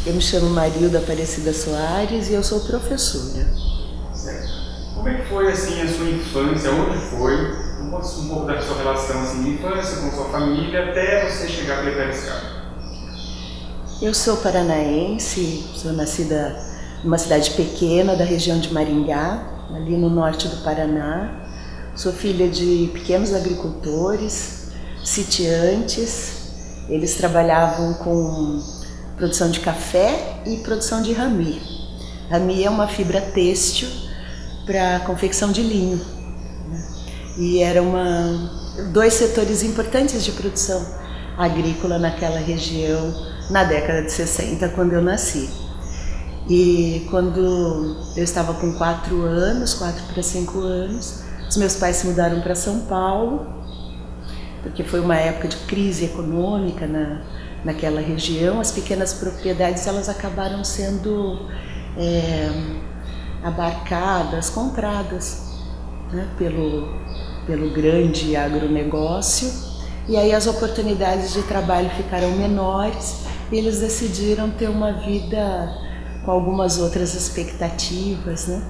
Eu me chamo Marilda Aparecida Soares e eu sou professora. Certo. Como é que foi assim a sua infância? Onde foi? Conta um pouco da sua relação assim, de infância com sua família até você chegar para Piracicaba. Eu sou paranaense, sou nascida numa cidade pequena da região de Maringá, ali no norte do Paraná. Sou filha de pequenos agricultores, sitiantes. Eles trabalhavam com produção de café e produção de rami. Rami é uma fibra têxtil para confecção de linho. E eram dois setores importantes de produção agrícola naquela região na década de 60, quando eu nasci. E quando eu estava com 4 para 5 anos, os meus pais se mudaram para São Paulo, porque foi uma época de crise econômica naquela região. As pequenas propriedades elas acabaram sendo abarcadas, compradas, né, pelo grande agronegócio, e aí as oportunidades de trabalho ficaram menores e eles decidiram ter uma vida com algumas outras expectativas, né,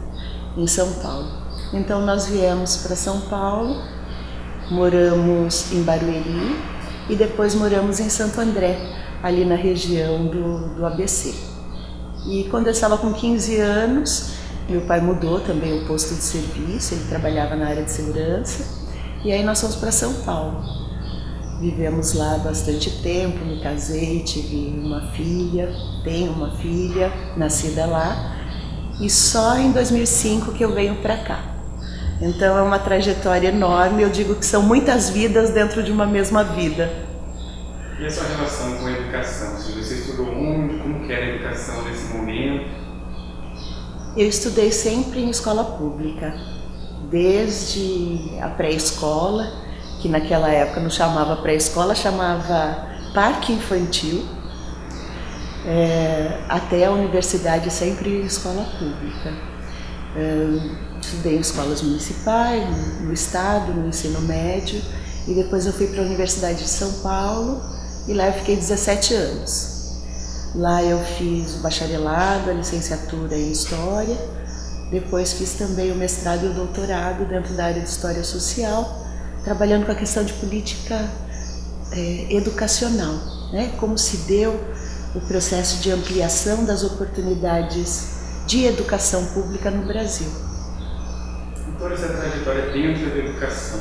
em São Paulo. Então nós viemos para São Paulo, moramos em Barueri e depois moramos em Santo André, ali na região do ABC. E quando eu estava com 15 anos, meu pai mudou também o posto de serviço, ele trabalhava na área de segurança, e aí nós fomos para São Paulo. Vivemos lá bastante tempo, me casei, tive uma filha, tenho uma filha, nascida lá, e só em 2005 que eu venho para cá. Então é uma trajetória enorme, eu digo que são muitas vidas dentro de uma mesma vida. E a sua relação com a educação? Você estudou onde? Como que era a educação nesse momento? Eu estudei sempre em escola pública, desde a pré-escola, que naquela época não chamava pré-escola, chamava parque infantil, até a universidade, sempre escola pública. Estudei em escolas municipais, no estado, no ensino médio, e depois eu fui para a Universidade de São Paulo, e lá eu fiquei 17 anos. Lá eu fiz o bacharelado, a licenciatura em História, depois fiz também o mestrado e o doutorado dentro da área de História Social, trabalhando com a questão de política educacional, né? Como se deu o processo de ampliação das oportunidades de educação pública no Brasil. E toda essa trajetória dentro da educação,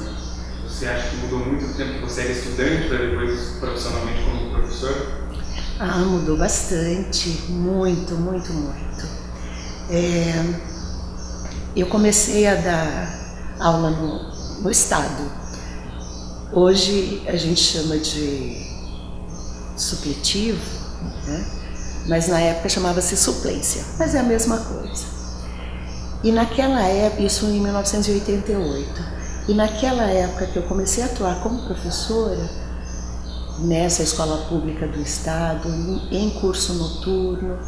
você acha que mudou muito o tempo que você era estudante para depois profissionalmente como professor? Mudou bastante, muito, muito, muito. Eu comecei a dar aula no estado. Hoje a gente chama de supletivo, né? Mas na época chamava-se suplência, mas é a mesma coisa. E naquela época, isso em 1988, e naquela época que eu comecei a atuar como professora, nessa escola pública do estado, em curso noturno,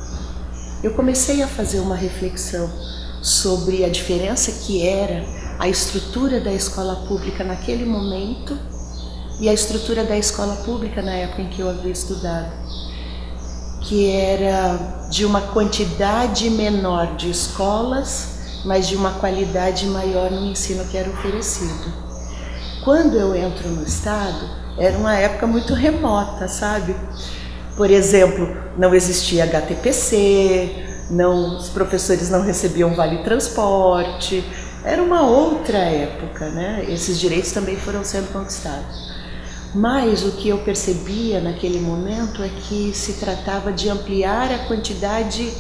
eu comecei a fazer uma reflexão sobre a diferença que era a estrutura da escola pública naquele momento e a estrutura da escola pública na época em que eu havia estudado, que era de uma quantidade menor de escolas, mas de uma qualidade maior no ensino que era oferecido. Quando eu entro no estado, era uma época muito remota, sabe? Por exemplo, não existia HTPC, os professores não recebiam vale-transporte, era uma outra época, né? Esses direitos também foram sendo conquistados. Mas o que eu percebia naquele momento é que se tratava de ampliar a quantidade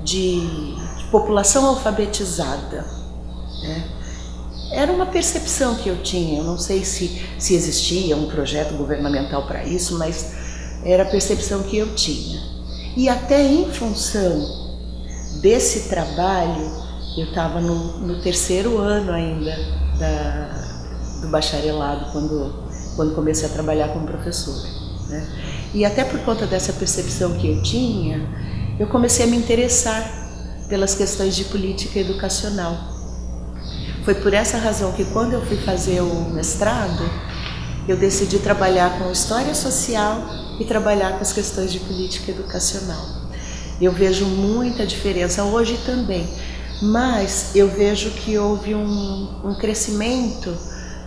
de população alfabetizada, né? Era uma percepção que eu tinha, eu não sei se existia um projeto governamental para isso, mas era a percepção que eu tinha. E até em função desse trabalho, eu estava no 3º ano ainda do bacharelado, quando comecei a trabalhar como professora, né? E até por conta dessa percepção que eu tinha, eu comecei a me interessar pelas questões de política educacional. Foi por essa razão que quando eu fui fazer o mestrado, eu decidi trabalhar com história social e trabalhar com as questões de política educacional. Eu vejo muita diferença hoje também, mas eu vejo que houve um crescimento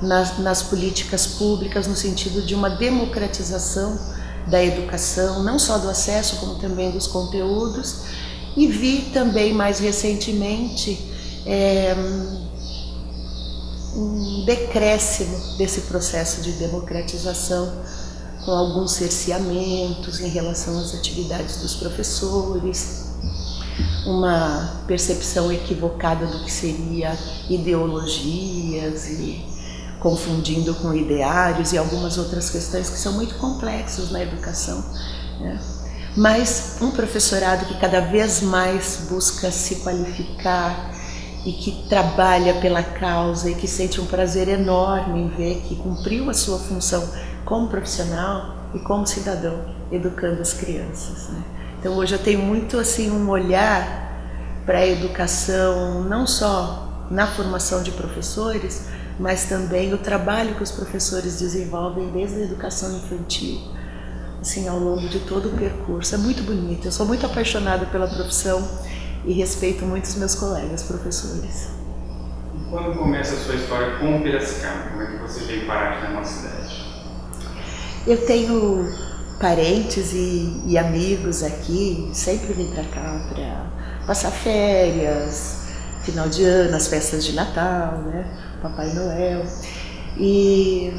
nas políticas públicas no sentido de uma democratização da educação, não só do acesso, como também dos conteúdos, e vi também mais recentemente um decréscimo desse processo de democratização, com alguns cerceamentos em relação às atividades dos professores, uma percepção equivocada do que seria ideologias e confundindo com ideários e algumas outras questões que são muito complexas na educação, né? Mas um professorado que cada vez mais busca se qualificar e que trabalha pela causa e que sente um prazer enorme em ver que cumpriu a sua função como profissional e como cidadão, educando as crianças, né? Então hoje eu tenho muito assim um olhar para a educação, não só na formação de professores, mas também o trabalho que os professores desenvolvem desde a educação infantil, assim, ao longo de todo o percurso. É muito bonito, eu sou muito apaixonada pela profissão e respeito muito os meus colegas professores. E quando começa a sua história com Piracicaba? Como é que você veio parar aqui na nossa cidade? Eu tenho parentes e amigos aqui, sempre vim para cá para passar férias, final de ano, as festas de Natal, né? Papai Noel. E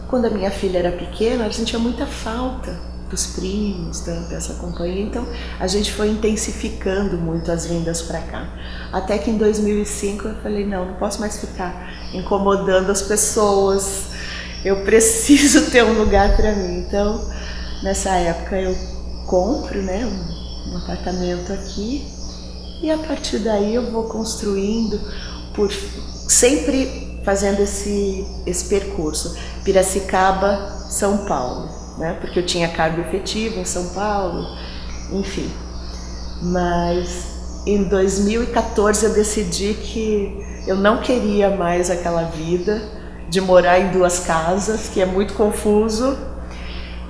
quando a minha filha era pequena, a gente tinha muita falta dos primos, dessa companhia, então a gente foi intensificando muito as vindas para cá. Até que em 2005 eu falei, não posso mais ficar incomodando as pessoas, eu preciso ter um lugar para mim. Então, nessa época eu compro, né, um apartamento aqui e a partir daí eu vou construindo, sempre fazendo esse percurso, Piracicaba, São Paulo, né? Porque eu tinha cargo efetivo em São Paulo, enfim. Mas em 2014 eu decidi que eu não queria mais aquela vida de morar em duas casas, que é muito confuso,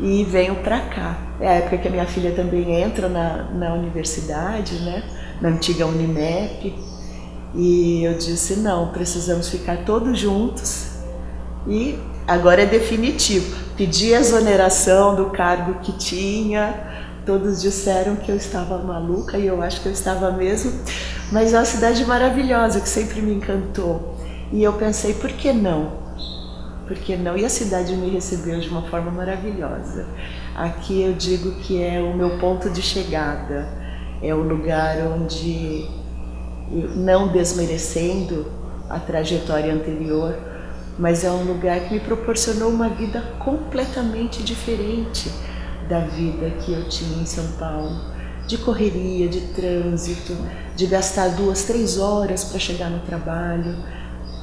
e venho para cá. É a época que a minha filha também entra na universidade, né? Na antiga Unimep, e eu disse, não, precisamos ficar todos juntos e agora é definitivo. Pedi a exoneração do cargo que tinha, todos disseram que eu estava maluca e eu acho que eu estava mesmo, mas é uma cidade maravilhosa que sempre me encantou. E eu pensei, por que não? Por que não? E a cidade me recebeu de uma forma maravilhosa. Aqui eu digo que é o meu ponto de chegada, é o lugar onde, não desmerecendo a trajetória anterior, mas é um lugar que me proporcionou uma vida completamente diferente da vida que eu tinha em São Paulo, de correria, de trânsito, de gastar 2, 3 horas para chegar no trabalho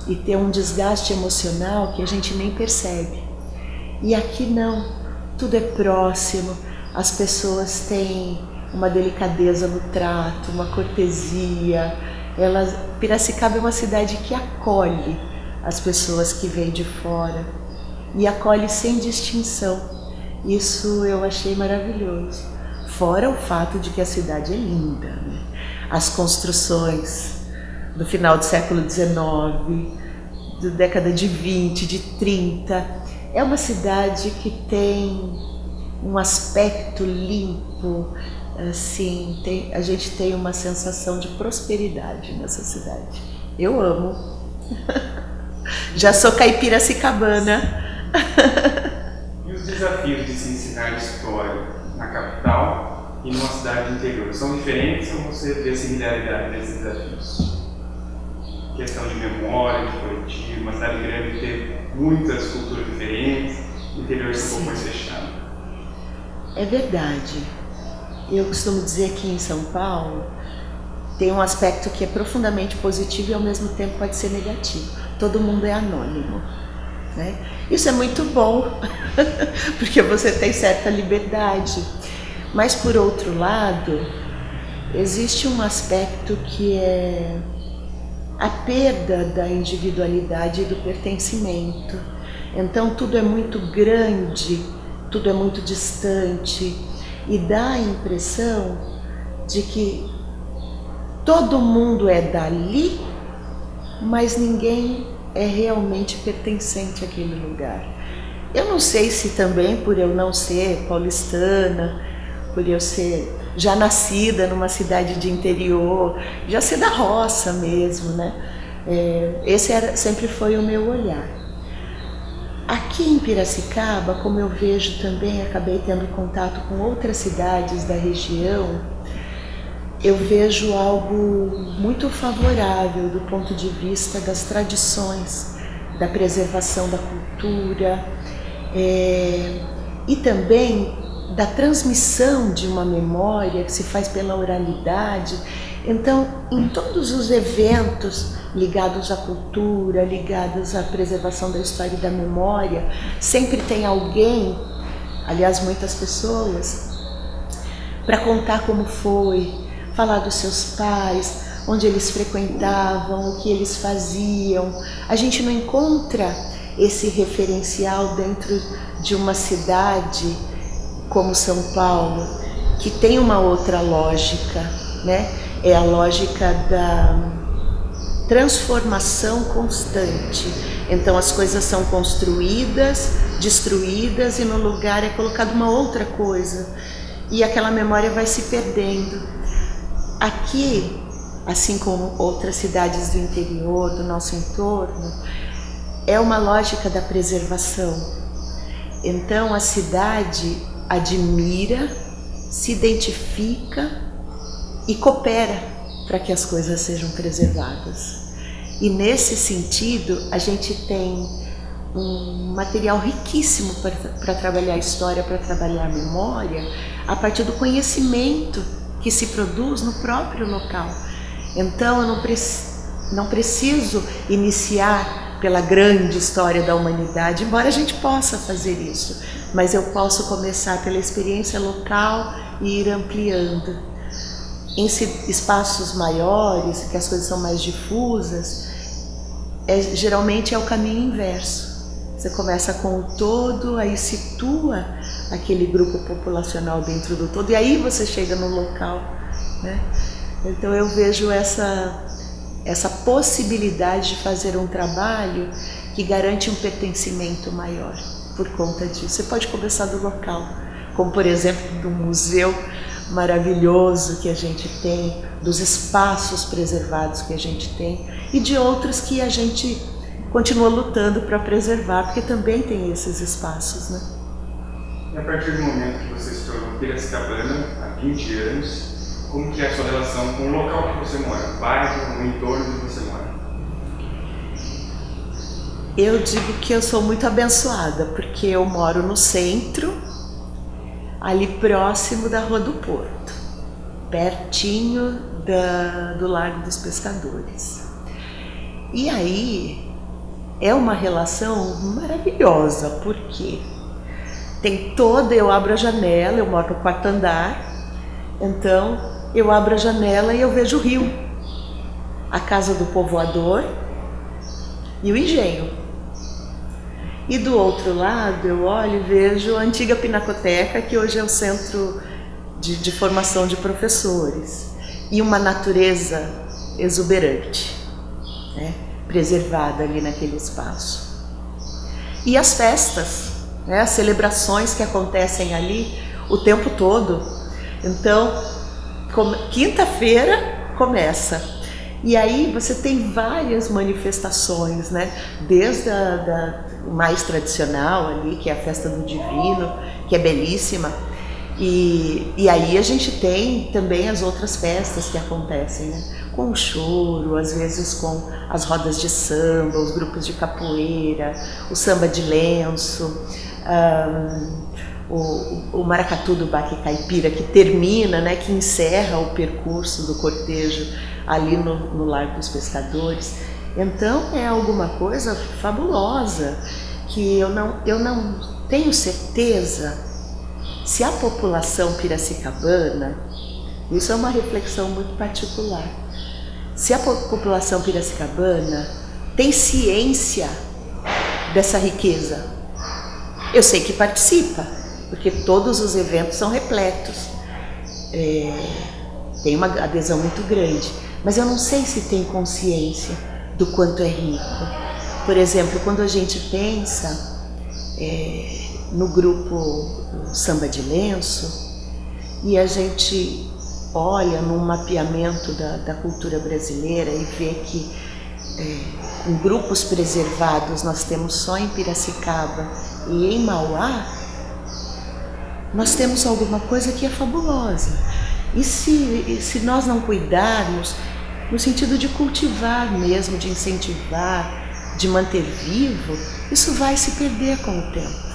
e ter um desgaste emocional que a gente nem percebe. E aqui não, tudo é próximo, as pessoas têm uma delicadeza no trato, uma cortesia. Piracicaba é uma cidade que acolhe as pessoas que vêm de fora e acolhe sem distinção. Isso eu achei maravilhoso. Fora o fato de que a cidade é linda, né? As construções do final do século XIX, da década de 20, de 30, é uma cidade que tem um aspecto limpo, assim, a gente tem uma sensação de prosperidade nessa cidade. Eu amo. Já sou caipiracicabana. E os desafios de se ensinar história na capital e numa cidade interior são diferentes ou você vê similaridade nesses desafios? Questão de memória, de coletivo, uma cidade grande ter muitas culturas diferentes, o interior ser um pouco mais fechado. É verdade. Eu costumo dizer que em São Paulo tem um aspecto que é profundamente positivo e ao mesmo tempo pode ser negativo. Todo mundo é anônimo, né? Isso é muito bom, porque você tem certa liberdade. Mas por outro lado, existe um aspecto que é a perda da individualidade e do pertencimento. Então tudo é muito grande, tudo é muito distante e dá a impressão de que todo mundo é dali, mas ninguém é realmente pertencente àquele lugar. Eu não sei se também por eu não ser paulistana, por eu ser já nascida numa cidade de interior, já ser da roça mesmo, né? Sempre foi o meu olhar. Aqui em Piracicaba, como eu vejo também, acabei tendo contato com outras cidades da região, eu vejo algo muito favorável do ponto de vista das tradições, da preservação da cultura, e também da transmissão de uma memória que se faz pela oralidade. Então, em todos os eventos ligados à cultura, ligados à preservação da história e da memória, sempre tem alguém, aliás, muitas pessoas, para contar como foi, falar dos seus pais, onde eles frequentavam, o que eles faziam. A gente não encontra esse referencial dentro de uma cidade como São Paulo, que tem uma outra lógica, né? É a lógica da transformação constante. Então as coisas são construídas, destruídas e no lugar é colocada uma outra coisa e aquela memória vai se perdendo. Aqui, assim como outras cidades do interior, do nosso entorno, é uma lógica da preservação. Então a cidade admira, se identifica e coopera para que as coisas sejam preservadas. E nesse sentido, a gente tem um material riquíssimo para trabalhar a história, para trabalhar a memória, a partir do conhecimento que se produz no próprio local. Então eu não preciso iniciar pela grande história da humanidade, embora a gente possa fazer isso, mas eu posso começar pela experiência local e ir ampliando. Em espaços maiores, que as coisas são mais difusas, geralmente é o caminho inverso. Você começa com o todo, aí situa aquele grupo populacional dentro do todo, e aí você chega no local, né? Então eu vejo essa possibilidade de fazer um trabalho que garante um pertencimento maior por conta disso. Você pode começar do local, como por exemplo do museu maravilhoso que a gente tem, dos espaços preservados que a gente tem e de outros que a gente continua lutando para preservar, porque também tem esses espaços, né? E a partir do momento que você se tornou piracicabana, há 20 anos, como que é a sua relação com o local que você mora, o bairro, o entorno onde você mora? Eu digo que eu sou muito abençoada, porque eu moro no centro, ali próximo da Rua do Porto, pertinho do Largo dos Pescadores. E aí é uma relação maravilhosa, porque eu abro a janela, eu moro no quarto andar, então eu abro a janela e eu vejo o rio, a casa do povoador e o engenho. E do outro lado eu olho e vejo a antiga Pinacoteca, que hoje é o centro de formação de professores, e uma natureza exuberante, né, preservada ali naquele espaço. E as festas, né, as celebrações que acontecem ali o tempo todo. Então, quinta-feira começa. E aí você tem várias manifestações, né? Desde a mais tradicional ali, que é a Festa do Divino, que é belíssima. E aí a gente tem também as outras festas que acontecem, né? Com o choro, às vezes com as rodas de samba, os grupos de capoeira, o samba de lenço, o maracatu do baque caipira, que termina, né, que encerra o percurso do cortejo ali no Largo dos Pescadores. Então é alguma coisa fabulosa, que eu não tenho certeza se a população piracicabana, isso é uma reflexão muito particular, se a população piracicabana tem ciência dessa riqueza. Eu sei que participa, porque todos os eventos são repletos. tem uma adesão muito grande, mas eu não sei se tem consciência do quanto é rico. Por exemplo, quando a gente pensa no grupo Samba de Lenço e a gente olha num mapeamento da cultura brasileira e vê que em grupos preservados nós temos só em Piracicaba e em Mauá, nós temos alguma coisa que é fabulosa. E se nós não cuidarmos, no sentido de cultivar mesmo, de incentivar, de manter vivo, isso vai se perder com o tempo,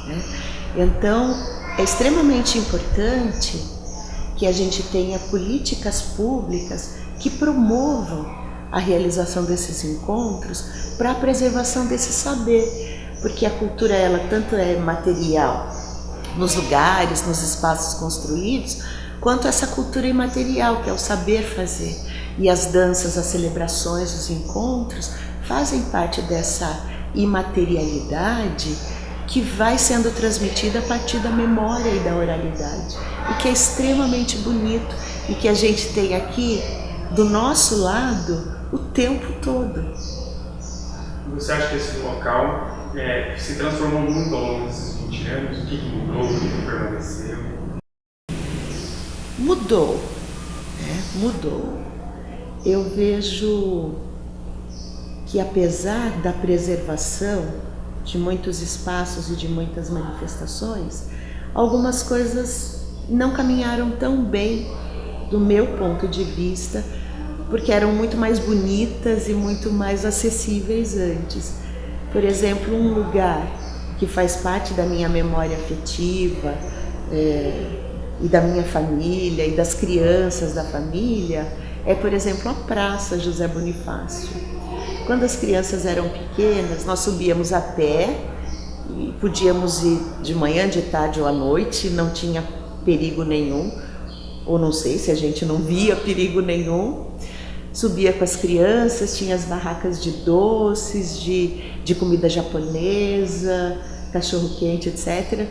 né? Então, é extremamente importante que a gente tenha políticas públicas que promovam a realização desses encontros para a preservação desse saber, porque a cultura, ela tanto é material nos lugares, nos espaços construídos, quanto essa cultura imaterial, que é o saber fazer. E as danças, as celebrações, os encontros fazem parte dessa imaterialidade que vai sendo transmitida a partir da memória e da oralidade, e que é extremamente bonito e que a gente tem aqui do nosso lado o tempo todo. Você acha que esse local se transformou muito ao longo desses 20 anos? O que mudou, o que permaneceu? Mudou, né? Mudou. Eu vejo que, apesar da preservação de muitos espaços e de muitas manifestações, algumas coisas não caminharam tão bem do meu ponto de vista, porque eram muito mais bonitas e muito mais acessíveis antes. Por exemplo, um lugar que faz parte da minha memória afetiva e da minha família e das crianças da família é, por exemplo, a Praça José Bonifácio. Quando as crianças eram pequenas, nós subíamos a pé e podíamos ir de manhã, de tarde ou à noite, não tinha perigo nenhum, ou não sei se a gente não via perigo nenhum. Subia com as crianças, tinha as barracas de doces, de comida japonesa, cachorro-quente, etc.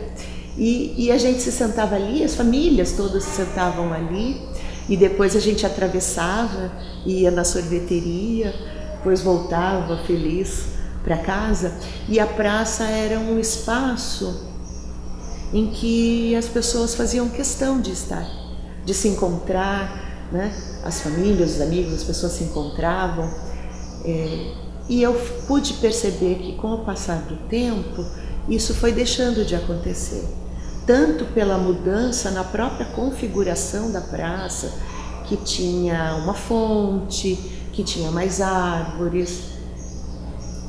E a gente se sentava ali, as famílias todas se sentavam ali, e depois a gente atravessava, ia na sorveteria, depois voltava feliz para casa. E a praça era um espaço em que as pessoas faziam questão de estar, de se encontrar, né? As famílias, os amigos, as pessoas se encontravam. E eu pude perceber que, com o passar do tempo, isso foi deixando de acontecer. Tanto pela mudança na própria configuração da praça, que tinha uma fonte, que tinha mais árvores,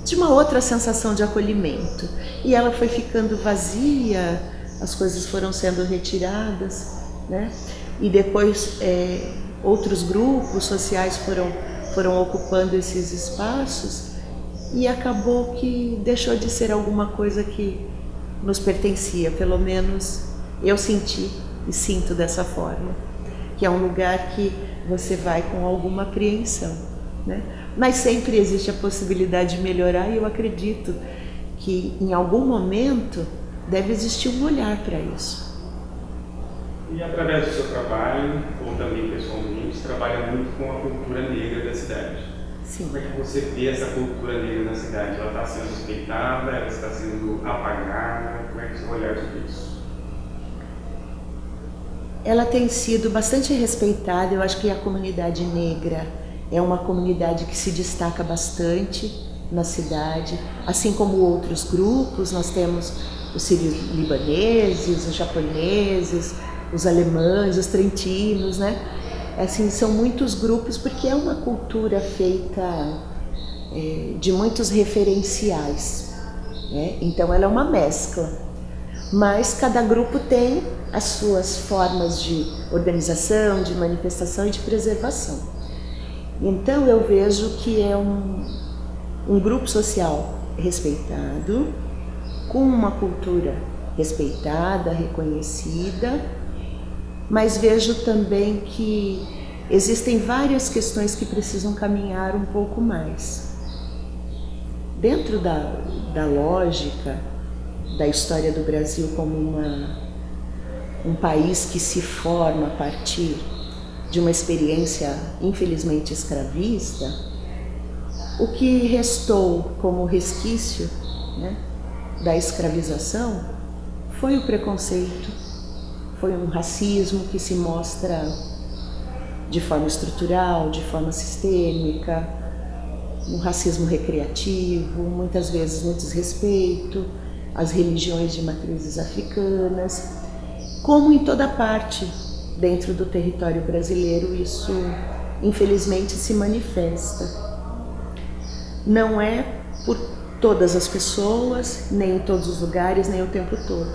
de uma outra sensação de acolhimento. E ela foi ficando vazia, as coisas foram sendo retiradas, né? E depois outros grupos sociais foram ocupando esses espaços, e acabou que deixou de ser alguma coisa que nos pertencia. Pelo menos eu senti e sinto dessa forma, que é um lugar que você vai com alguma apreensão, né? Mas sempre existe a possibilidade de melhorar, e eu acredito que em algum momento deve existir um olhar para isso. E através do seu trabalho, ou também pessoalmente, trabalha muito com a cultura negra da cidade. Sim. Como é que você vê essa cultura negra na cidade? Ela está sendo respeitada? Ela está sendo apagada? Como é que é o seu olhar sobre isso? Ela tem sido bastante respeitada. Eu acho que a comunidade negra é uma comunidade que se destaca bastante na cidade, assim como outros grupos. Nós temos os sírios-libaneses, os japoneses, os alemães, os trentinos, né? Assim, são muitos grupos, porque é uma cultura feita de muitos referenciais, né? Então ela é uma mescla, mas cada grupo tem as suas formas de organização, de manifestação e de preservação. Então eu vejo que é um grupo social respeitado, com uma cultura respeitada, reconhecida, mas vejo também que existem várias questões que precisam caminhar um pouco mais. Dentro da lógica da história do Brasil como um país que se forma a partir de uma experiência infelizmente escravista, o que restou como resquício, né, da escravização foi o preconceito, foi um racismo que se mostra de forma estrutural, de forma sistêmica, um racismo recreativo, muitas vezes no desrespeito às religiões de matrizes africanas, como em toda parte dentro do território brasileiro isso infelizmente se manifesta. Não é por todas as pessoas, nem em todos os lugares, nem o tempo todo,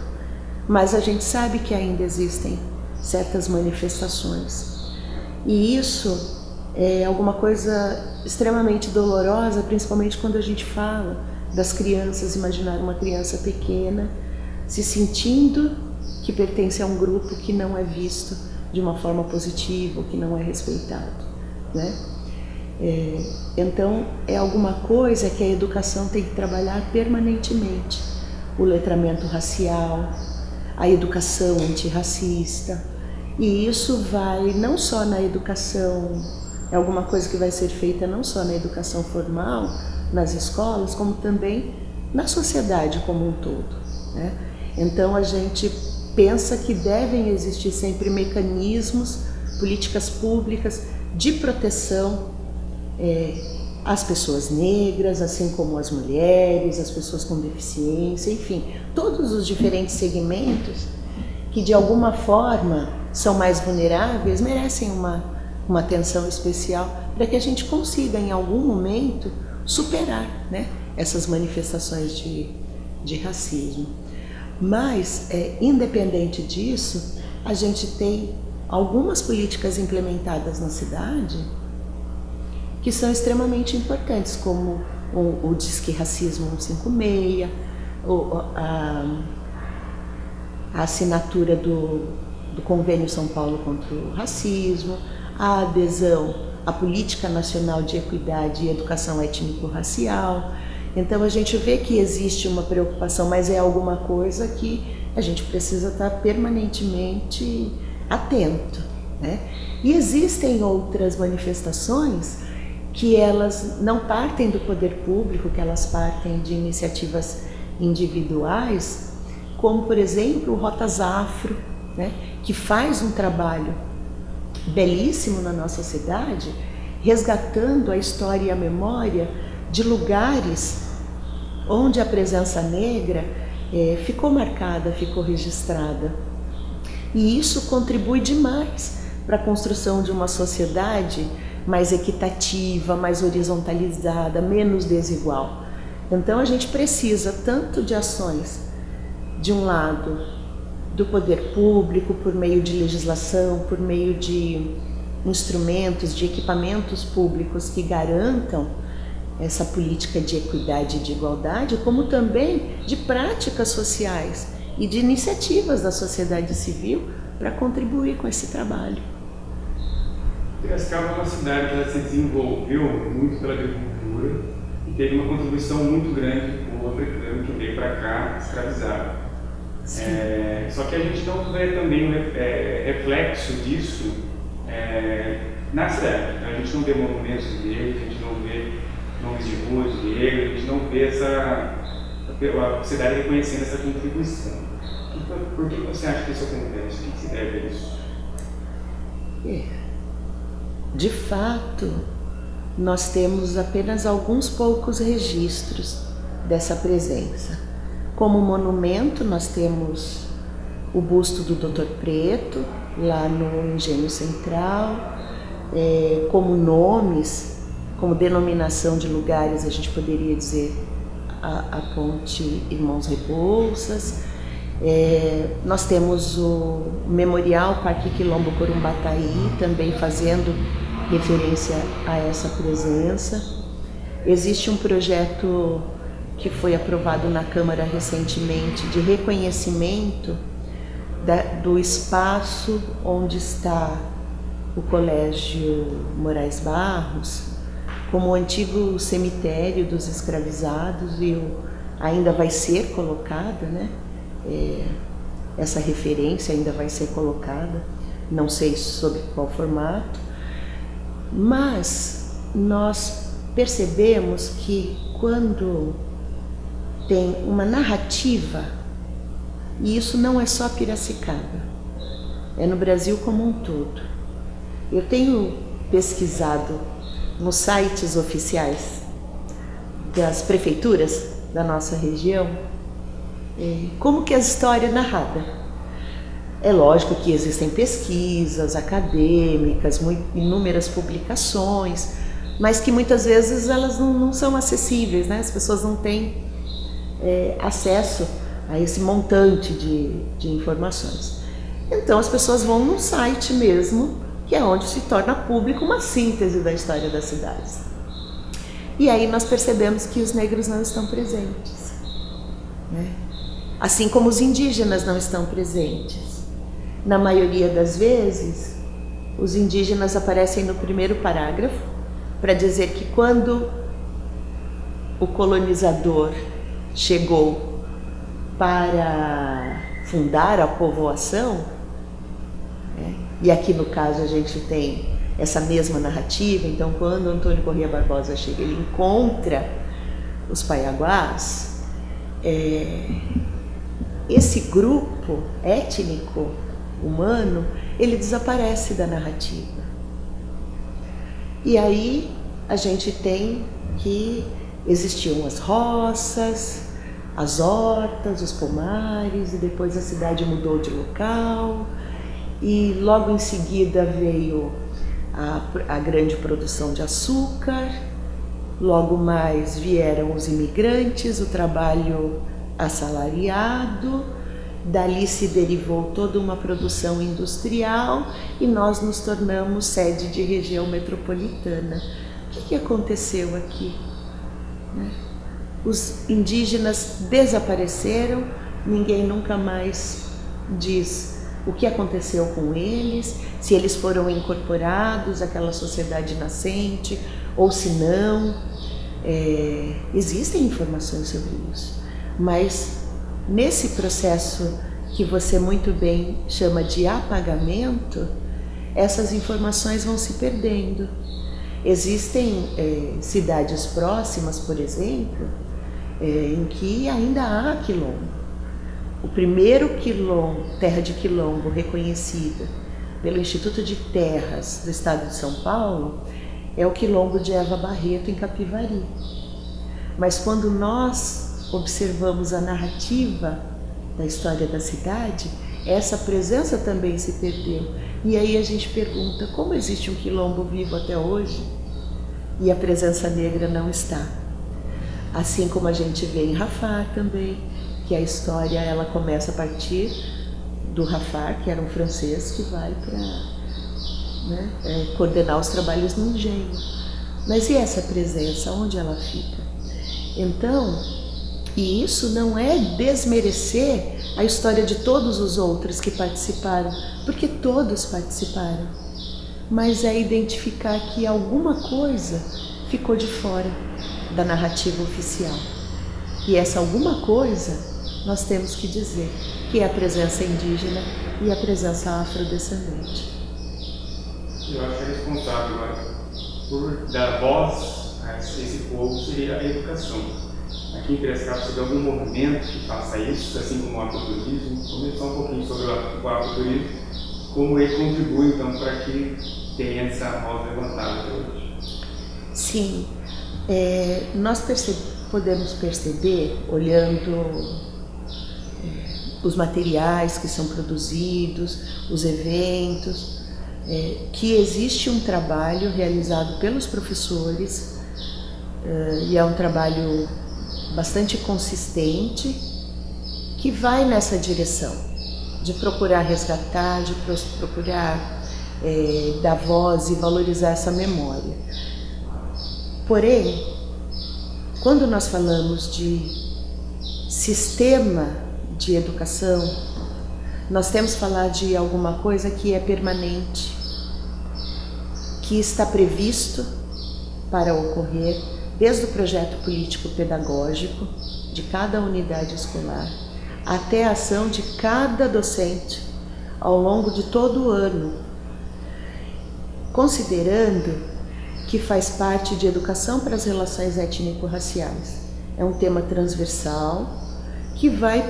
mas a gente sabe que ainda existem certas manifestações. E isso é alguma coisa extremamente dolorosa, principalmente quando a gente fala das crianças. Imaginar uma criança pequena se sentindo que pertence a um grupo que não é visto de uma forma positiva, que não é respeitado, né? Então é alguma coisa que a educação tem que trabalhar permanentemente. O letramento racial, a educação antirracista. E isso vai não só na educação, é alguma coisa que vai ser feita não só na educação formal, nas escolas, como também na sociedade como um todo, né? Então a gente pensa que devem existir sempre mecanismos, políticas públicas de proteção às pessoas negras, assim como as mulheres, as pessoas com deficiência, enfim, todos os diferentes segmentos que de alguma forma são mais vulneráveis, merecem uma atenção especial para que a gente consiga em algum momento superar, né, essas manifestações de racismo. Mas, independente disso, a gente tem algumas políticas implementadas na cidade que são extremamente importantes, como o Disque Racismo 156, a assinatura do Convênio São Paulo contra o Racismo, a adesão à Política Nacional de Equidade e Educação Étnico-Racial. Então a gente vê que existe uma preocupação, mas é alguma coisa que a gente precisa estar permanentemente atento, né? E existem outras manifestações que elas não partem do poder público, que elas partem de iniciativas individuais, como por exemplo o Rotas Afro, né, que faz um trabalho belíssimo na nossa cidade, resgatando a história e a memória de lugares onde a presença negra ficou marcada, ficou registrada. E isso contribui demais para a construção de uma sociedade mais equitativa, mais horizontalizada, menos desigual. Então a gente precisa tanto de ações, de um lado, do poder público, por meio de legislação, por meio de instrumentos, de equipamentos públicos que garantam essa política de equidade e de igualdade, como também de práticas sociais e de iniciativas da sociedade civil para contribuir com esse trabalho. Piracicaba é uma cidade que ela se desenvolveu muito pela agricultura e teve uma contribuição muito grande do povo africano que veio para cá escravizado. Só que a gente não vê também reflexo disso na cidade. A gente não vê monumentos negros, a gente não vê nomes de ruas negras, a gente não vê a sociedade reconhecendo essa contribuição. Por que você acha que isso acontece? O que se deve a isso? De fato, nós temos apenas alguns poucos registros dessa presença. Como monumento, nós temos o busto do Dr. Preto, lá no Engenho Central. Como nomes, como denominação de lugares, a gente poderia dizer a Ponte Irmãos Rebouças. Nós temos o Memorial Parque Quilombo Corumbataí, também fazendo referência a essa presença. Existe um projeto que foi aprovado na Câmara recentemente de reconhecimento do espaço onde está o Colégio Moraes Barros como o antigo cemitério dos escravizados, e ainda vai ser colocada, né? Essa referência ainda vai ser colocada não sei sob qual formato, mas nós percebemos que quando tem uma narrativa, e isso não é só Piracicaba, é no Brasil como um todo. Eu tenho pesquisado nos sites oficiais das prefeituras da nossa região como que a história é narrada. É lógico que existem pesquisas acadêmicas, inúmeras publicações, mas que muitas vezes elas não são acessíveis, né? As pessoas não têm acesso a esse montante de informações. Então as pessoas vão num site mesmo, que é onde se torna público uma síntese da história das cidades. E aí nós percebemos que os negros não estão presentes, né? Assim como os indígenas não estão presentes. Na maioria das vezes, os indígenas aparecem no primeiro parágrafo para dizer que quando o colonizador chegou para fundar a povoação, e aqui no caso a gente tem essa mesma narrativa, então quando Antônio Corrêa Barbosa chega, ele encontra os Paiaguás, esse grupo étnico humano, ele desaparece da narrativa. E aí a gente tem que existiam as roças, as hortas, os pomares, e depois a cidade mudou de local, e logo em seguida veio a grande produção de açúcar, logo mais vieram os imigrantes, o trabalho assalariado, dali se derivou toda uma produção industrial e nós nos tornamos sede de região metropolitana. O que aconteceu aqui? Os indígenas desapareceram, ninguém nunca mais diz o que aconteceu com eles, se eles foram incorporados àquela sociedade nascente ou se não. Existem informações sobre isso, mas nesse processo que você muito bem chama de apagamento, essas informações vão se perdendo. Existem cidades próximas, por exemplo, em que ainda há quilombo. O primeiro quilombo, terra de quilombo reconhecida pelo Instituto de Terras do Estado de São Paulo é o quilombo de Eva Barreto, em Capivari. Mas quando nós observamos a narrativa da história da cidade, essa presença também se perdeu. E aí a gente pergunta, como existe um quilombo vivo até hoje e a presença negra não está? Assim como a gente vê em Rafar também, que a história ela começa a partir do Rafar, que era um francês que vai para coordenar os trabalhos no engenho. Mas e essa presença, onde ela fica? Então, e isso não é desmerecer a história de todos os outros que participaram, porque todos participaram, mas é identificar que alguma coisa ficou de fora da narrativa oficial. E essa alguma coisa nós temos que dizer, que é a presença indígena e a presença afrodescendente. Eu acho que a responsável agora por dar voz a esse povo seria a educação. Aqui em Piracicaba, você tem algum movimento que faça isso, assim como o agroturismo? Começar um pouquinho sobre o agroturismo, como ele contribui então para que tenha essa voz levantada hoje? Sim, nós podemos perceber, olhando os materiais que são produzidos, os eventos, que existe um trabalho realizado pelos professores, e é um trabalho bastante consistente, que vai nessa direção de procurar resgatar, de procurar dar voz e valorizar essa memória. Porém, quando nós falamos de sistema de educação, nós temos que falar de alguma coisa que é permanente, que está previsto para ocorrer desde o projeto político-pedagógico de cada unidade escolar até a ação de cada docente ao longo de todo o ano, considerando que faz parte de educação para as relações étnico-raciais. É um tema transversal que vai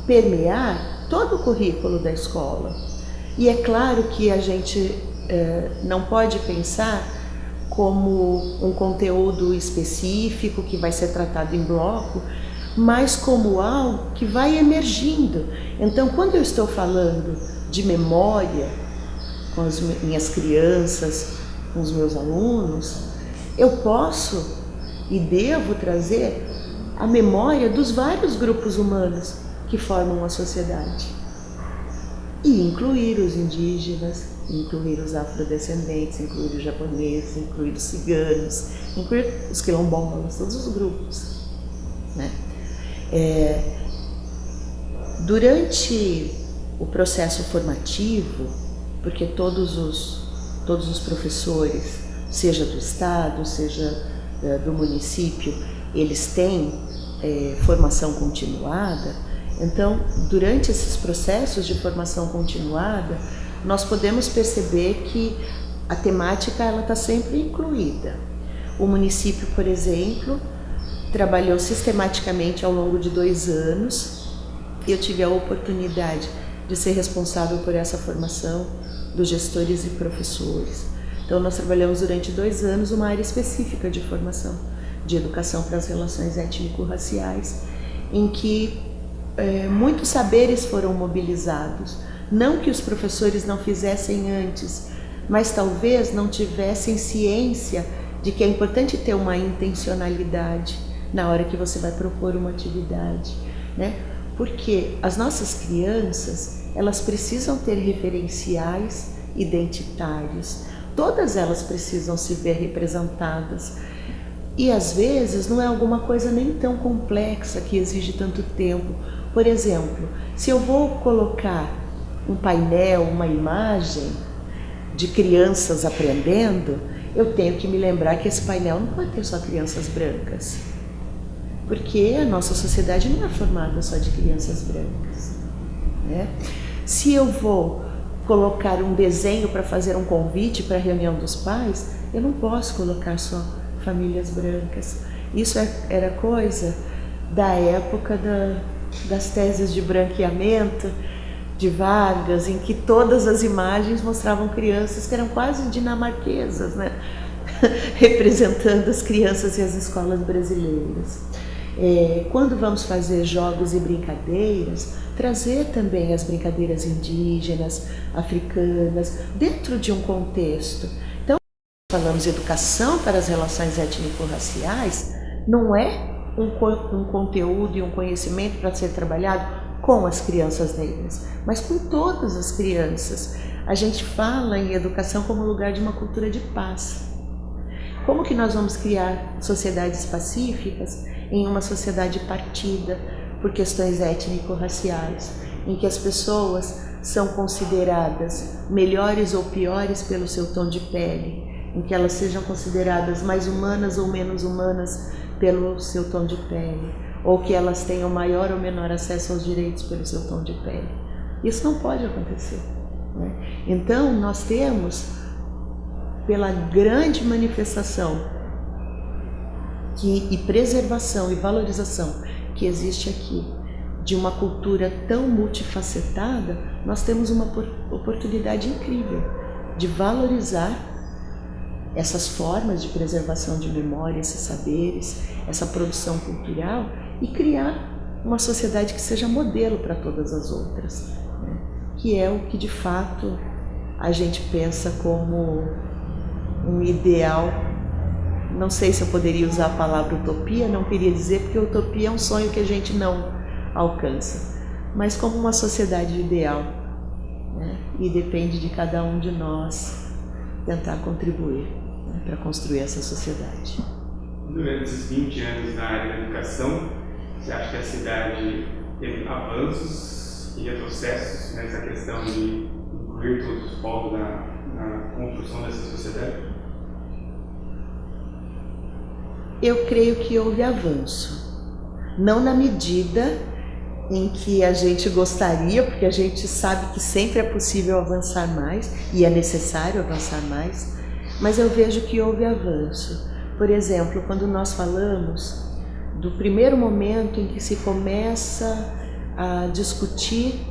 permear todo o currículo da escola. E é claro que a gente não pode pensar como um conteúdo específico que vai ser tratado em bloco, mas como algo que vai emergindo. Então, quando eu estou falando de memória com as minhas crianças, com os meus alunos, eu posso e devo trazer a memória dos vários grupos humanos que formam a sociedade. E incluir os indígenas, incluir os afrodescendentes, incluir os japoneses, incluir os ciganos, incluir os quilombolas, todos os grupos, né? Durante o processo formativo, porque todos os professores, seja do estado, seja do município, eles têm formação continuada. Então, durante esses processos de formação continuada, nós podemos perceber que a temática está sempre incluída. O município, por exemplo, trabalhou sistematicamente ao longo de 2 anos. Eu tive a oportunidade de ser responsável por essa formação dos gestores e professores. Então, nós trabalhamos durante 2 anos uma área específica de formação, de educação para as relações étnico-raciais, em que muitos saberes foram mobilizados. Não que os professores não fizessem antes, mas talvez não tivessem ciência de que é importante ter uma intencionalidade na hora que você vai propor uma atividade, né? Porque as nossas crianças, elas precisam ter referenciais identitários, todas elas precisam se ver representadas. E às vezes não é alguma coisa nem tão complexa que exige tanto tempo. Por exemplo, se eu vou colocar um painel, uma imagem de crianças aprendendo, eu tenho que me lembrar que esse painel não pode ter só crianças brancas, porque a nossa sociedade não é formada só de crianças brancas, né? Se eu vou colocar um desenho para fazer um convite para a reunião dos pais, eu não posso colocar só famílias brancas. Isso era coisa da época das teses de branqueamento de Vargas, em que todas as imagens mostravam crianças que eram quase dinamarquesas, né? Representando as crianças e as escolas brasileiras. Quando vamos fazer jogos e brincadeiras, trazer também as brincadeiras indígenas, africanas, dentro de um contexto. Então, falamos de educação para as relações étnico-raciais, não é um conteúdo e um conhecimento para ser trabalhado com as crianças negras, mas com todas as crianças. A gente fala em educação como lugar de uma cultura de paz. Como que nós vamos criar sociedades pacíficas em uma sociedade partida por questões étnico-raciais, em que as pessoas são consideradas melhores ou piores pelo seu tom de pele, em que elas sejam consideradas mais humanas ou menos humanas pelo seu tom de pele, ou que elas tenham maior ou menor acesso aos direitos pelo seu tom de pele. Isso não pode acontecer, né? Então, nós temos, pela grande manifestação e preservação e valorização que existe aqui, de uma cultura tão multifacetada, nós temos uma oportunidade incrível de valorizar essas formas de preservação de memória, esses saberes, essa produção cultural e criar uma sociedade que seja modelo para todas as outras, né? Que é o que de fato a gente pensa como um ideal. Não sei se eu poderia usar a palavra utopia, não queria dizer, porque utopia é um sonho que a gente não alcança, mas como uma sociedade ideal, né? E depende de cada um de nós tentar contribuir, né, para construir essa sociedade. Durante esses 20 anos na área da educação, você acha que a cidade teve avanços e retrocessos nessa questão de incluir todos os povos na construção dessa sociedade? Eu creio que houve avanço, não na medida em que a gente gostaria, porque a gente sabe que sempre é possível avançar mais e é necessário avançar mais, mas eu vejo que houve avanço. Por exemplo, quando nós falamos do primeiro momento em que se começa a discutir,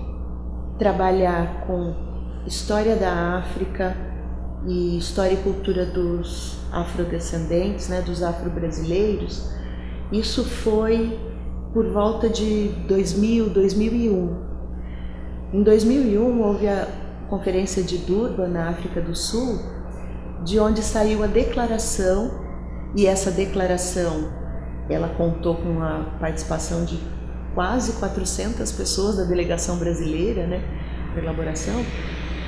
trabalhar com história da África e história e cultura dos afrodescendentes, né, dos afro-brasileiros, isso foi por volta de 2000, 2001. Em 2001 houve a Conferência de Durban, na África do Sul, de onde saiu a declaração, e essa declaração ela contou com a participação de quase 400 pessoas da delegação brasileira, né, para elaboração,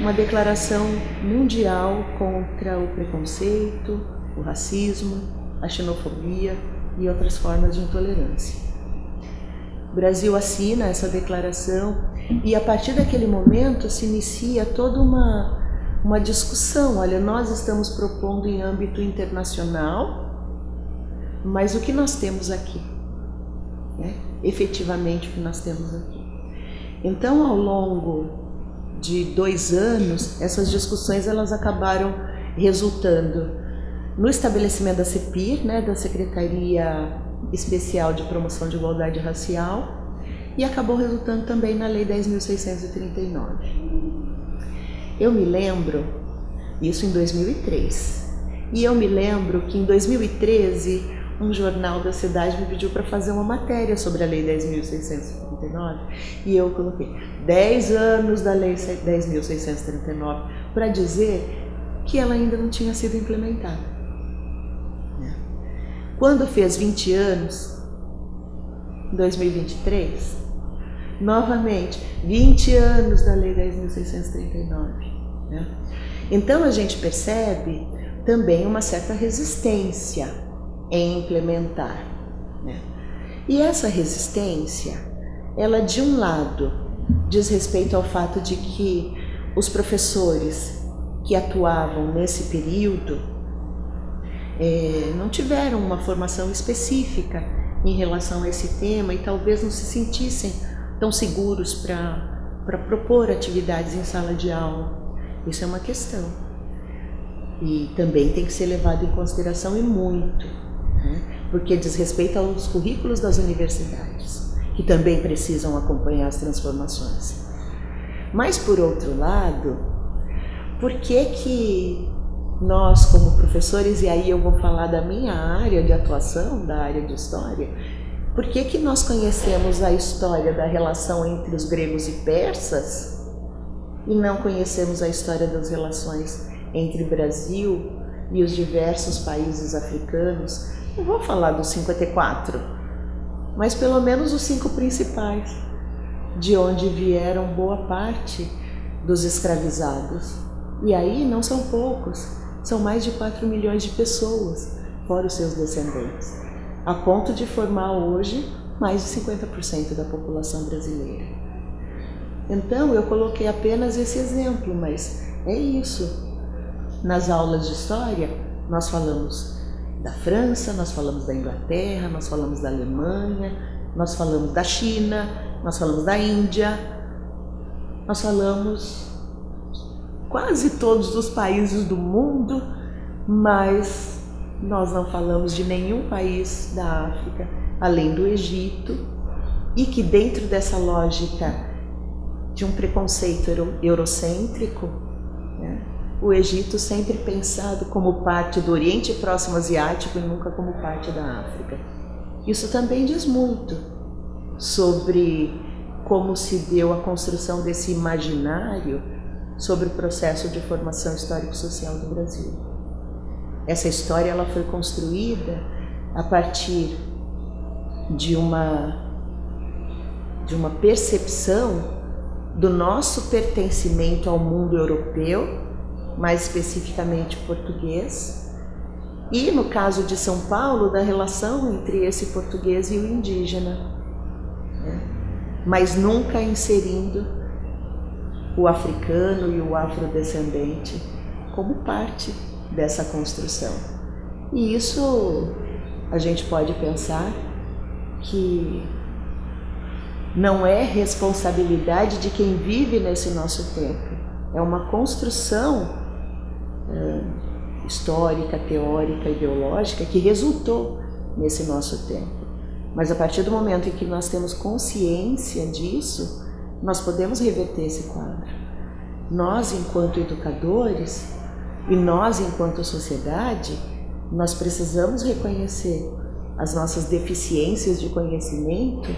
uma declaração mundial contra o preconceito, o racismo, a xenofobia e outras formas de intolerância. O Brasil assina essa declaração e a partir daquele momento se inicia toda uma discussão. Olha, nós estamos propondo em âmbito internacional, mas o que nós temos aqui? Né? Efetivamente o que nós temos aqui. Então, ao longo de 2 anos, essas discussões elas acabaram resultando no estabelecimento da CEPIR, né, da Secretaria Especial de Promoção de Igualdade Racial, e acabou resultando também na Lei 10.639. Eu me lembro, isso em 2003, e eu me lembro que em 2013 um jornal da cidade me pediu para fazer uma matéria sobre a Lei 10.639 e eu coloquei 10 anos da Lei 10.639 para dizer que ela ainda não tinha sido implementada. Quando fez 20 anos, em 2023, novamente, 20 anos da Lei 10.639. Né? Então a gente percebe também uma certa resistência em implementar. Né? E essa resistência, ela de um lado diz respeito ao fato de que os professores que atuavam nesse período não tiveram uma formação específica em relação a esse tema e talvez não se sentissem tão seguros para propor atividades em sala de aula. Isso é uma questão. E também tem que ser levado em consideração e muito, né? Porque diz respeito aos currículos das universidades, que também precisam acompanhar as transformações. Mas, por outro lado, por que nós, como professores, e aí eu vou falar da minha área de atuação, da área de história, por que nós conhecemos a história da relação entre os gregos e persas e não conhecemos a história das relações entre o Brasil e os diversos países africanos? Não vou falar dos 54, mas pelo menos os 5 principais, de onde vieram boa parte dos escravizados. E aí não são poucos, são mais de 4 milhões de pessoas, fora os seus descendentes, a ponto de formar hoje mais de 50% da população brasileira. Então eu coloquei apenas esse exemplo, mas é isso. Nas aulas de história nós falamos da França, nós falamos da Inglaterra, nós falamos da Alemanha, nós falamos da China, nós falamos da Índia, nós falamos quase todos os países do mundo, mas nós não falamos de nenhum país da África, além do Egito, e que dentro dessa lógica de um preconceito eurocêntrico, né, o Egito sempre pensado como parte do Oriente Próximo Asiático e nunca como parte da África. Isso também diz muito sobre como se deu a construção desse imaginário sobre o processo de formação histórico-social do Brasil. Essa história ela foi construída a partir de uma percepção do nosso pertencimento ao mundo europeu, mais especificamente português, e no caso de São Paulo, da relação entre esse português e o indígena, né? Mas nunca inserindo o africano e o afrodescendente como parte dessa construção. E isso a gente pode pensar que não é responsabilidade de quem vive nesse nosso tempo. É uma construção histórica, teórica, ideológica que resultou nesse nosso tempo. Mas a partir do momento em que nós temos consciência disso, nós podemos reverter esse quadro. Nós, enquanto educadores, e nós, enquanto sociedade, nós precisamos reconhecer as nossas deficiências de conhecimento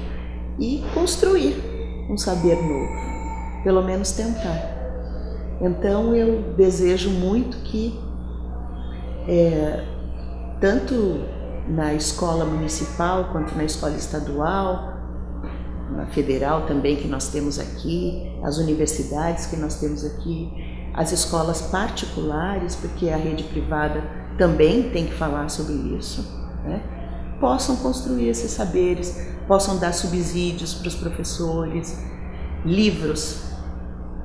e construir um saber novo, pelo menos tentar. Então eu desejo muito que, tanto na escola municipal quanto na escola estadual, na federal também que nós temos aqui, as universidades que nós temos aqui, as escolas particulares, porque a rede privada também tem que falar sobre isso, né? Possam construir esses saberes, possam dar subsídios para os professores, livros,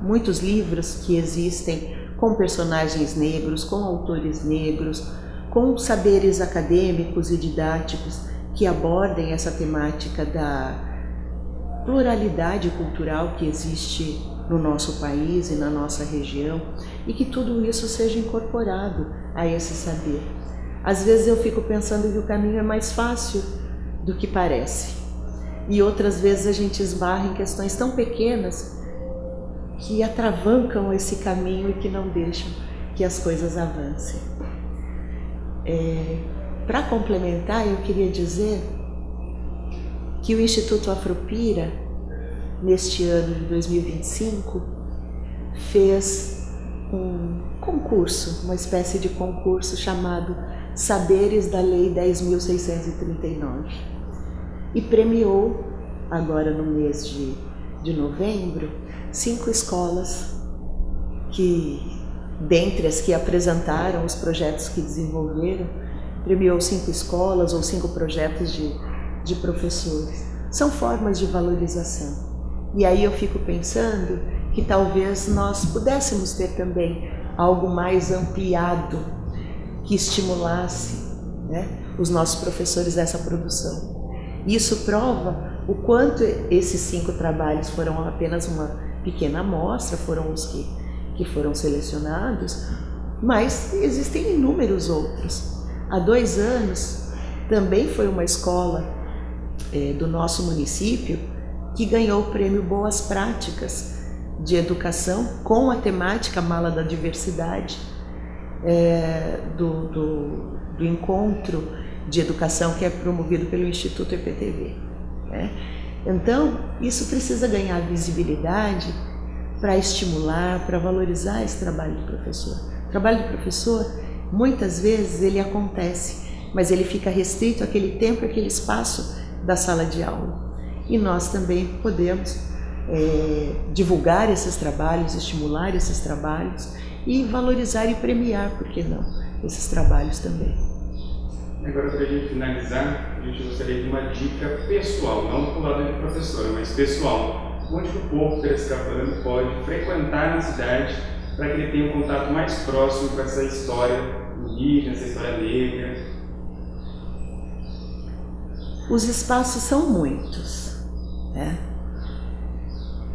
muitos livros que existem com personagens negros, com autores negros, com saberes acadêmicos e didáticos que abordem essa temática da pluralidade cultural que existe no nosso país e na nossa região, e que tudo isso seja incorporado a esse saber. Às vezes eu fico pensando que o caminho é mais fácil do que parece, e outras vezes a gente esbarra em questões tão pequenas que atravancam esse caminho e que não deixam que as coisas avancem. Para complementar, eu queria dizer que o Instituto Afropira, neste ano de 2025, fez um concurso, uma espécie de concurso chamado Saberes da Lei 10.639, e premiou, agora no mês de novembro, 5 escolas que, dentre as que apresentaram os projetos que desenvolveram, premiou 5 escolas ou 5 projetos de professores. São formas de valorização. E aí eu fico pensando que talvez nós pudéssemos ter também algo mais ampliado que estimulasse, né, os nossos professores dessa produção. Isso prova o quanto esses 5 trabalhos foram apenas uma pequena amostra, foram os que foram selecionados, mas existem inúmeros outros. Há 2 anos também foi uma escola do nosso município que ganhou o prêmio Boas Práticas de Educação com a temática Mala da Diversidade, do encontro de educação que é promovido pelo Instituto EPTV. Então, isso precisa ganhar visibilidade para estimular, para valorizar esse trabalho do professor. O trabalho do professor, muitas vezes, ele acontece, mas ele fica restrito àquele tempo, àquele espaço da sala de aula. E nós também podemos divulgar esses trabalhos, estimular esses trabalhos e valorizar e premiar, por que não, esses trabalhos também. Agora, para a gente finalizar, a gente gostaria de uma dica pessoal, não do lado de professora, mas pessoal. Onde que o povo piracicabano pode frequentar na cidade para que ele tenha um contato mais próximo com essa história indígena, essa história negra? Os espaços são muitos, né?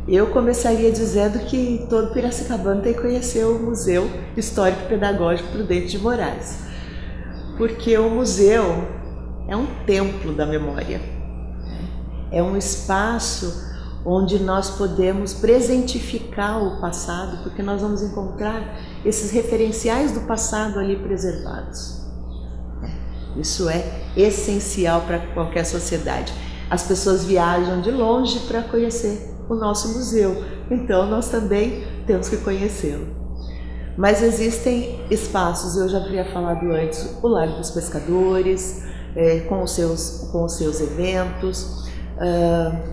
Eu começaria dizendo que todo piracicabano tem que conhecer o Museu Histórico e Pedagógico Prudente de Moraes, porque o museu é um templo da memória, é um espaço onde nós podemos presentificar o passado, porque nós vamos encontrar esses referenciais do passado ali preservados. Isso é essencial para qualquer sociedade. As pessoas viajam de longe para conhecer o nosso museu, então nós também temos que conhecê-lo. Mas existem espaços, eu já havia falado antes, o Largo dos Pescadores, com os seus eventos,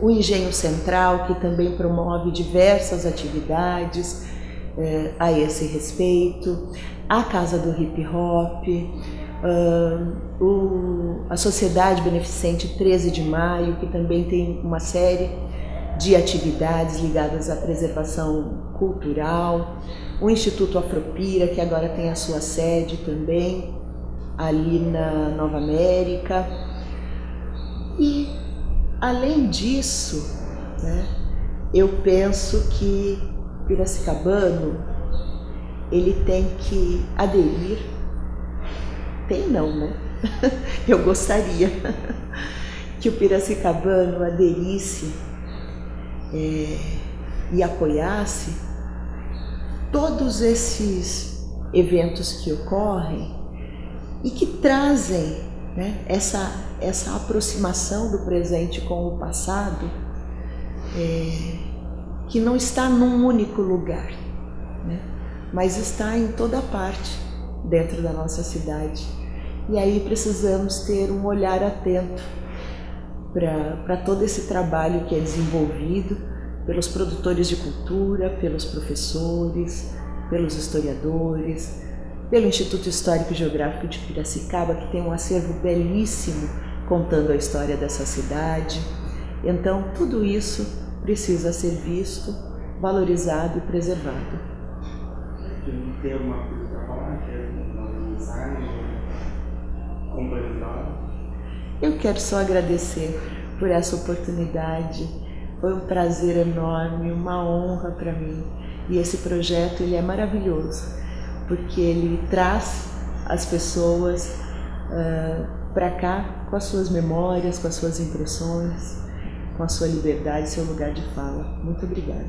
o Engenho Central, que também promove diversas atividades a esse respeito, a Casa do Hip Hop, a Sociedade Beneficente 13 de Maio, que também tem uma série de atividades ligadas à preservação cultural, o Instituto Afropira, que agora tem a sua sede também ali na Nova América. E além disso, né, eu penso que piracicabano, ele tem que aderir, tem não, né? Eu gostaria que o piracicabano aderisse e apoiasse todos esses eventos que ocorrem e que trazem, né, essa aproximação do presente com o passado, que não está num único lugar, né, mas está em toda parte dentro da nossa cidade. E aí precisamos ter um olhar atento para todo esse trabalho que é desenvolvido pelos produtores de cultura, pelos professores, pelos historiadores, pelo Instituto Histórico e Geográfico de Piracicaba, que tem um acervo belíssimo contando a história dessa cidade. Então, tudo isso precisa ser visto, valorizado e preservado. Tem alguma coisa para falar? Quer uma mensagem complementar? Eu quero só agradecer por essa oportunidade. Foi um prazer enorme, uma honra para mim. E esse projeto ele é maravilhoso, porque ele traz as pessoas para cá com as suas memórias, com as suas impressões, com a sua liberdade, seu lugar de fala. Muito obrigada.